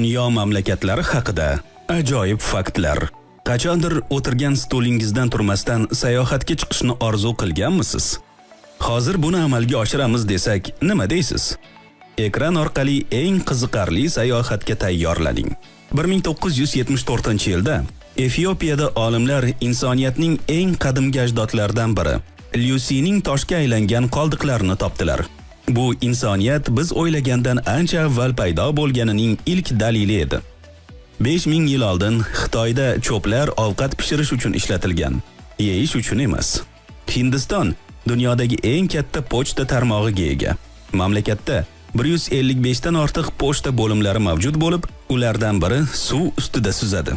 Dunyo mamlakatlari haqida ajoyib faktlar. Qachondir o'tirgan stolingizdan turmasdan sayohatga chiqishni orzu qilganmisiz? Hozir buni amalga oshiramiz desak, nima deysiz? Ekran orqali eng qiziqarli sayohatga tayyorlaning. 1974-yilda Efiopiyada olimlar insoniyatning eng qadimgi ajdodlaridan biri Lucy'ning toshga aylangan qoldiqlarini topdilar. Bu insoniyat biz o'ylagandan ancha avval paydo bo'lganining ilk dalili edi. 5000 yil oldin Xitoyda cho'plar ovqat pishirish uchun ishlatilgan, yeyish uchun emas. Hindiston dunyodagi eng katta pochta tarmog'iga ega. Mamlakatda 155 dan ortiq pochta bo'limlari mavjud bo'lib, ulardan biri suv ustida suzadi.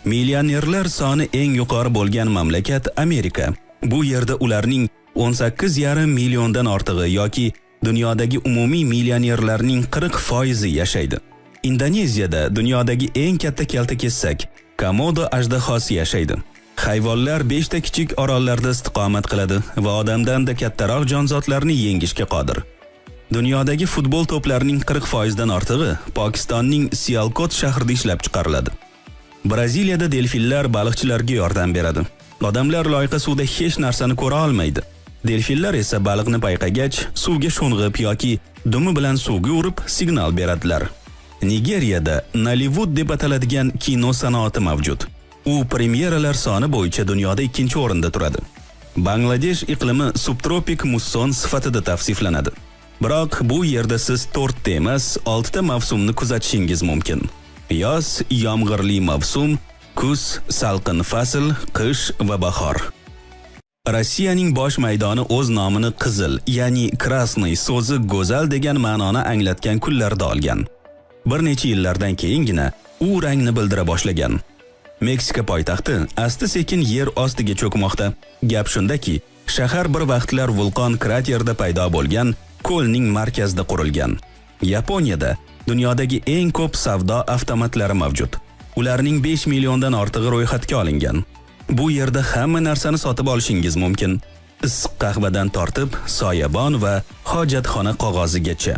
Millionerlar soni eng yuqori bo'lgan mamlakat Amerika. Bu yerda ularning 18,5 milliondan ortig'i yoki dunyodagi umumiy millionerlarning 40% yashaydi. Indoneziyada dunyodagi eng katta kaltakessak Komodo ajdahosi yashaydi. Hayvonlar 5 ta kichik orollarda istiqomat qiladi va odamdan da kattaroq jonzotlarni yengishga qodir. Dunyodagi futbol to'plarining 40% dan ortig'i Pokistonning Sialkot shahrida ishlab chiqariladi. Braziliyada delfinlar baliqchilarga yordam beradi. Odamlar loyqa suvda hech narsani ko'ra olmaydi. Delfinlar esa baliqni payqagach, suvga sho'ng'ib yoki dumi bilan suvga urib signal beradilar. Nigeriyada Nollywood deb ataladigan kino sanoati mavjud. U premyeralar soni bo'yicha dunyoda 2-o'rinda turadi. Bangladesh iqlimi subtropik musson sifatida tavsiflanadi. Biroq bu yerda siz 4 ta emas, 6 ta mavsumni kuzatishingiz mumkin. Yoz, yomg'irli mavsum, kuz, salqin fasl, qish va bahor. Rossiyaning bosh maydoni o'z nomini qizil, ya'ni krasniy so'zi go'zal degan ma'noni anglatgan kunlarda olgan. Bir necha yillardan keyingina u rangni bildira boshlagan. Meksika poytaxti asta-sekin yer ostiga cho'kmoqda. Gap shundaki, shahar bir vaqtlar vulqon kraterida paydo bo'lgan ko'lning markazida qurilgan. Yaponiyada dunyodagi eng ko'p savdo avtomatlari mavjud. Ularning 5 milliondan ortig'i ro'yxatga olingan. Bu yerda hamma narsani sotib olishingiz mumkin. Issiq qahvadan tortib, soyabon va hojatxona qog'ozigacha.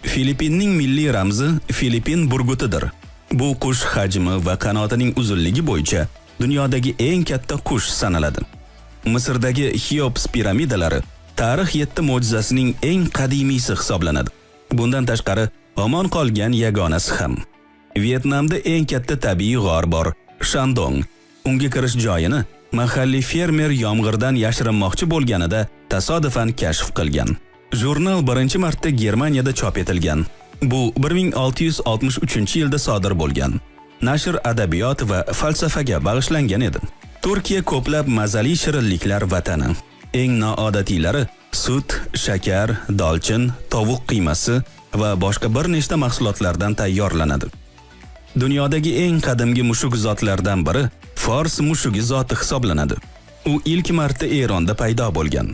Filippinning milliy ramzi Filippin burgutidir. Bu qush hajmi va qanotining uzunligi bo'yicha dunyodagi eng katta qush sanaladi. Misrdagi Xeops piramidalari tarix 7 mo'jizasining eng qadimiysi hisoblanadi. Bundan tashqari omon qolgan yagonasi ham. Vyetnamda eng katta tabiiy g'or bor, Shandong. Unga kirish joyini mahalliy fermer yomg'irdan yashirinmoqchi bo'lganida tasodifan kashf qilgan. Jurnal birinchi marta Germaniyada chop etilgan. Bu 1663-yilda sodir bo'lgan. Nashr adabiyot va falsafaga bag'ishlangan edi. Turkiya ko'plab mazali shirinliklar vatani. Eng noodatiylari sut, shakar, dolchin, tovuq qiymasi va boshqa bir nechta mahsulotlardan tayyorlanadi. Dunyodagi eng qadimgi mushuk zotlardan biri Fors mushugi zoti hisoblanadi. U ilk marta Eronda paydo bo'lgan.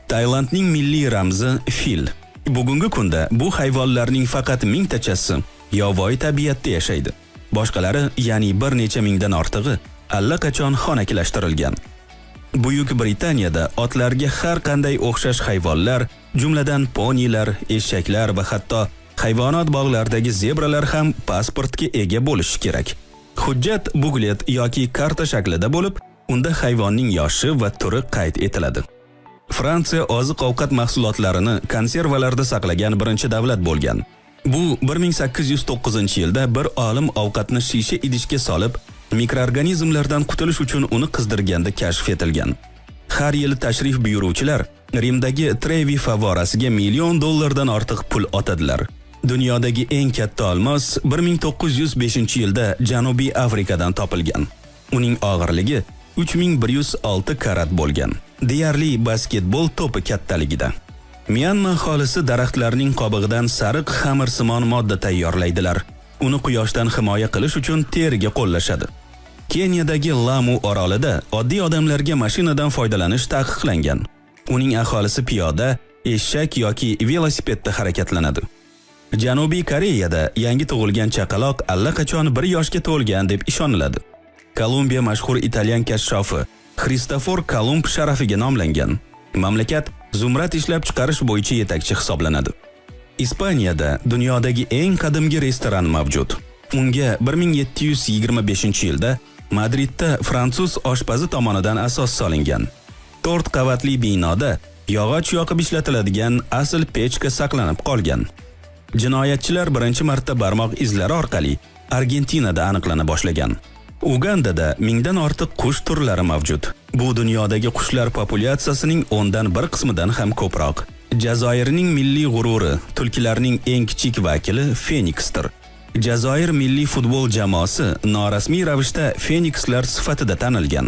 Tailandning milliy ramzi fil. Bugungi kunda bu hayvonlarning faqat mingtachasi yovvoyi tabiatda yashaydi. Boshqalari, ya'ni bir necha mingdan ortig'i allaqachon xonakilashtirilgan. Buyuk Britaniyada otlarga har qanday o'xshash hayvonlar, jumladan ponilar, eshaklar va hatto hayvonot bog'laridagi zebralar ham pasportga ega bo'lishi kerak. Hujjat buklet yoki karta shaklida bo'lib, unda hayvonning yoshi va turi qayd etiladi. Fransiya oziq-ovqat mahsulotlarini konservalarda saqlagan birinchi davlat bo'lgan. Bu 1809-yilda bir olim ovqatni shisha idishga solib, mikroorganizmlardan qutulish uchun uni qizdirganda kashf etilgan. Har yili tashrif buyuruvchilar Rimdagi Trevi favorasiga $1 million dan ortiq pul otadilar. Dunyodagi eng katta olmos 1905-yilda Janubiy Afrikadan topilgan. Uning og'irligi 3106 karat bo'lgan. Deyarli basketbol to'pi kattaligida. Myanma aholisi daraxtlarning qobig'idan sariq xamirsimon modda tayyorlaydilar. Uni quyoshdan himoya qilish uchun teriga qo'llashadi. Keniyadagi Lamu orolida oddiy odamlarga mashinadan foydalanish taqiqlangan. Uning aholisi piyoda, eshak yoki velosipedda harakatlanadi. Janubiy Koreyada yangi tug'ilgan chaqaloq allaqachon 1 yoshga to'lgan deb ishoniladi. Kolumbiya mashhur italyan kashshofi Kristofor Kolumb sharafiga nomlangan. Mamlakat zumrad ishlab chiqarish bo'yicha yetakchi hisoblanadi. Ispaniyada dunyodagi eng qadimgi restoran mavjud. Unga 1725-yilda Madridda fransuz oshpazi tomonidan asos solingan. 4 qavatli binoda yog'och yoqib ishlatiladigan asl pechka saqlanib qolgan. Jinoyatchilar birinchi marta barmoq izlari orqali Argentinada aniqlana boshlagan. Ugandada mingdan ortiq qush turlari mavjud. Bu dunyodagi qushlar populyatsiyasining 10dan 1 qismidan ham ko'proq. Jazoirning milliy g'ururi, tulkilarning eng kichik vakili Feniksdir. Jazoir milliy futbol jamoasi norasmiy ravishda Fenikslar sifatida tanilgan.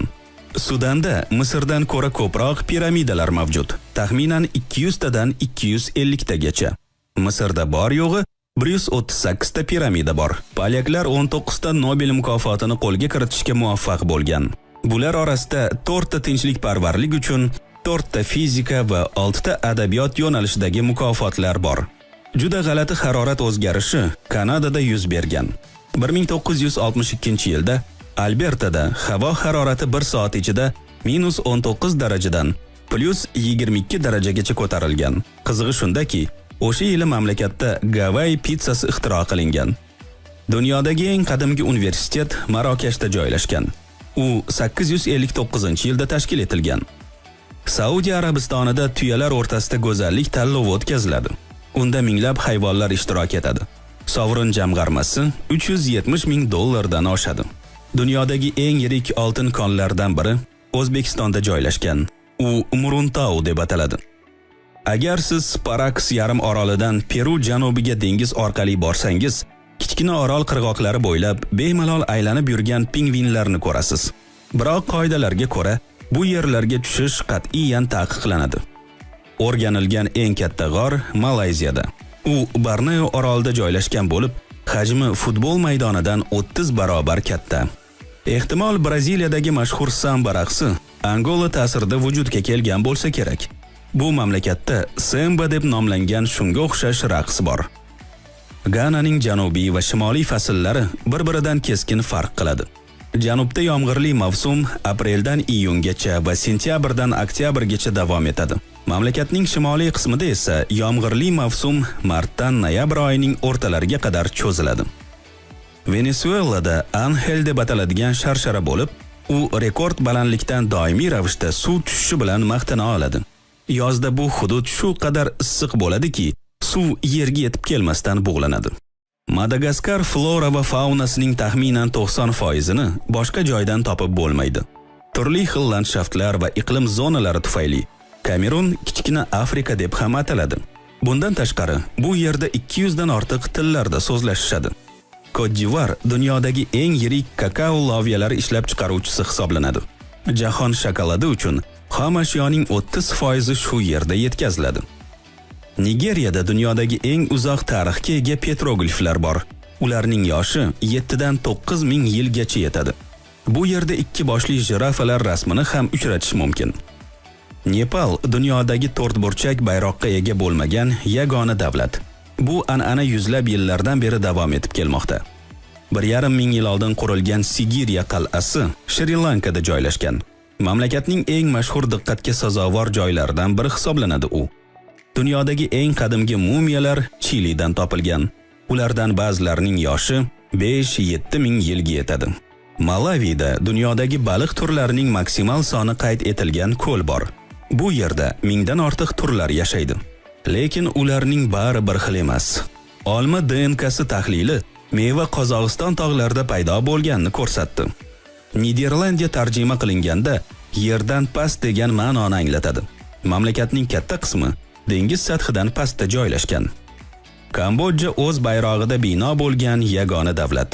Sudanda Misrdan ko'ra ko'proq piramidalar mavjud. Taxminan 200 tadan 250 tagacha. Misrda bor yo'g'i 138 ta piramida bor. Polyaklar 19 ta Nobel mukofotini qo'lga kiritishga muvaffaq bo'lgan. Bular orasida 4 ta tinchlikparvarlik uchun, 4 ta fizika va 6 ta adabiyot yo'nalishidagi mukofotlar bor. Juda g'alati harorat o'zgarishi Kanadada yuz bergan. 1962-yilda Albertada havo harorati 1 soat ichida -19 darajadan +22 darajagacha ko'tarilgan. Qizig'i shundaki, o'sha yili mamlakatda Gavay pizzasi ixtiro qilingan. Dunyodagi eng qadimgi universitet Marokashda joylashgan. U 859-yilda tashkil etilgan. Saudiya Arabistonida tuyalar o'rtasida go'zallik tanlovi o'tkaziladi. Unda minglab hayvonlar ishtirok etadi. Sovrin jamg'armasi $370,000 dan oshadi. Dunyodagi eng yirik oltin konlardan biri O'zbekistonda joylashgan. U Muruntau deb ataladi. Agar siz Parax yarim orolidan Peru janubiga dengiz orqali borsangiz, kichkina orol qirg'oqlari bo'ylab bemalol aylanib yurgan pingvinlarni ko'rasiz. Biroq qoidalarga ko'ra, bu yerlarga tushish qat'iyan taqiqlanadi. O'rganilgan eng katta g'or Malayziyada. U Borneo orolida joylashgan bo'lib, hajmi futbol maydonidan 30 barobar katta. Ehtimol Braziliyadagi mashhur samba raqsi Angola ta'sirida vujudga kelgan bo'lsa kerak. Bu mamlakatda samba deb nomlangan shunga o'xshash raqs bor. Gananing janubiy va shimoliy fasllari bir-biridan keskin farq qiladi. Janubda yomg'irli mavsum apreldan iyungacha va sentyabrdan oktyabrgacha davom etadi. Mamlakatning shimoliy qismida esa yomg'irli mavsum martdan noyabr oyining o'rtalariga qadar cho'ziladi. Venesuelada Angel deb ataladigan sharshara bo'lib, u rekord balandlikdan doimiy ravishda suv tushishi bilan maqtana oladi. Yozda bu hudud shu qadar issiq bo'ladiki, suv yerga yetib kelmasdan bug'lanadi. Madagaskar flora va faunasining taxminan 90%ni boshqa joydan topib bo'lmaydi. Turli xil landshaftlar va iqlim zonalari tufayli Kamerun kichkina Afrika deb ham ataladi. Bundan tashqari, bu yerda 200 dan ortiq tillarda so'zlashishadi. Côte d'Ivoire dunyodagi eng yirik kakao lovyalari ishlab chiqaruvchisi hisoblanadi. Jahon shokoladi uchun xom ashyoning 30% shu yerda yetkaziladi. Nigeriyada dunyodagi eng uzoq tarixga ega petrogliflar bor. Ularning yoshi 7 dan 9 ming yilgacha yetadi. Bu yerda 2 boshli jirafalar rasmini ham uchratish mumkin. Nepal dunyodagi to'rtburchak bayroqqa ega bo'lmagan yagona davlat. Bu an'ana yuzlab yillardan beri davom etib kelmoqda. 1,5 ming yil oldin qurilgan Sigiriya qal'asi Shri-Lankada joylashgan. Mamlakatning eng mashhur diqqatga sazovor joylaridan biri hisoblanadi u. Dunyodagi eng qadimgi mumiyalar Chilidan topilgan. Ulardan ba'zilarining yoshi 5-7 ming yilga yetadi. Malavida dunyodagi baliq turlarining maksimal soni qayd etilgan ko'l bor. Bu yerda mingdan ortiq turlar yashaydi. Lekin ularning bari bir xil emas. Olma DNKsi tahlili meva Qozog'iston tog'larida paydo bo'lganini ko'rsatdi. Niderlandiya tarjima qilinganda yerdan past degan ma'noni anglatadi. Mamlakatning katta qismi dengiz sathidan pastda joylashgan. Kambodja o'z bayrog'ida bino bo'lgan yagona davlat.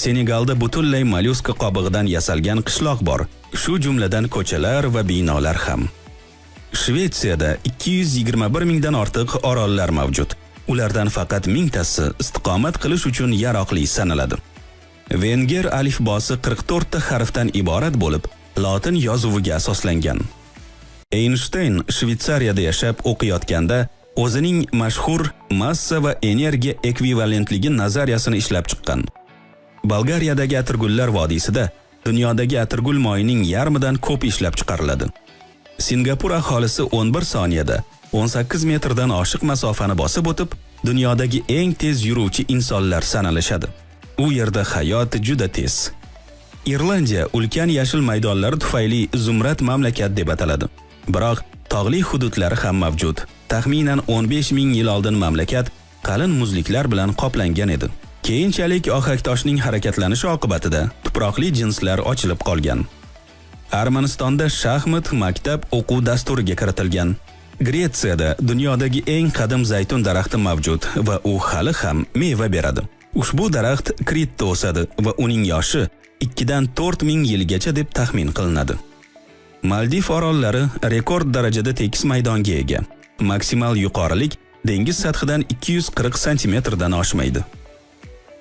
Senegalda butunlay mollyuska qobig'idan yasalgan qishloq bor, shu jumladan ko'chalar va binolar ham. Shvetsiyada 221 mingdan ortiq orollar mavjud. Ulardan faqat 1000 tasi istiqomat qilish uchun yaroqli sanaladi. Venger alifbosi 44 ta harfdan iborat bo'lib, lotin yozuviga asoslangan. Einstein Shvetsariyada yashab o'qiyotganda o'zining mashhur massa va energiya ekvivalentligi nazariyasini ishlab chiqqan. Bolgariyadagi atirgullar vodiysida dunyodagi atirgul moyining yarmidan ko'p ishlab chiqariladi. Singapur aholisi 11 soniyada 18 metrdan oshiq masofani bosib o'tib, dunyodagi eng tez yuruvchi insonlar sanalishadi. U yerda hayot juda tez. Irlandiya ulkan yashil maydonlari tufayli Zumrad mamlakat deb ataladi. Biroq tog'li hududlari ham mavjud. Taxminan 15 ming yil oldin mamlakat qalin muzliklar bilan qoplangan edi. Keyinchalik ohaktoshning harakatlanishi oqibatida tuproqli jinslar ochilib qolgan. Armanistonda shaxmat maktab o'quv dasturiga kiritilgan. Gretsiyada dunyodagi eng qadim zaytun daraxti mavjud va u hali ham meva beradi. Ushbu daraxt Kritda o'sadi va uning yoshi 2 dan 4 ming yilgacha deb taxmin qilinadi. Maldiv orollari rekord darajada tekis maydonga ega. Maksimal yuqorilik dengiz sathidan 240 cm dan oshmaydi.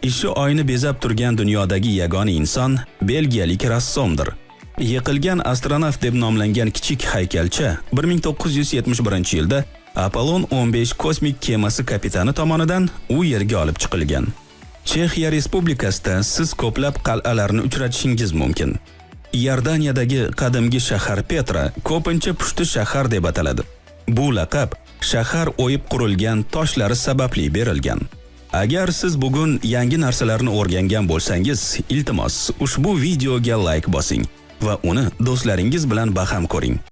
Ishi oyni bezab turgan dunyodagi yagona inson belgiyalik rassomdir. Yiqilgan astronavt deb nomlangan kichik haykalcha 1971-yilda Apollon 15 kosmik kemasi kapitani tomonidan u yerga olib chiqilgan. Chexiya Respublikasida siz ko'plab qal'alarni uchratishingiz mumkin. Iordaniyadagi qadimgi shahar Petra ko'pincha pushti shahar deb ataladi. Bu laqab shahar o'yib qurilgan toshlari sababli berilgan. Agar siz bugun yangi narsalarni o'rgangan bo'lsangiz, iltimos ushbu videoga like bosing va uni do'stlaringiz bilan baham ko'ring.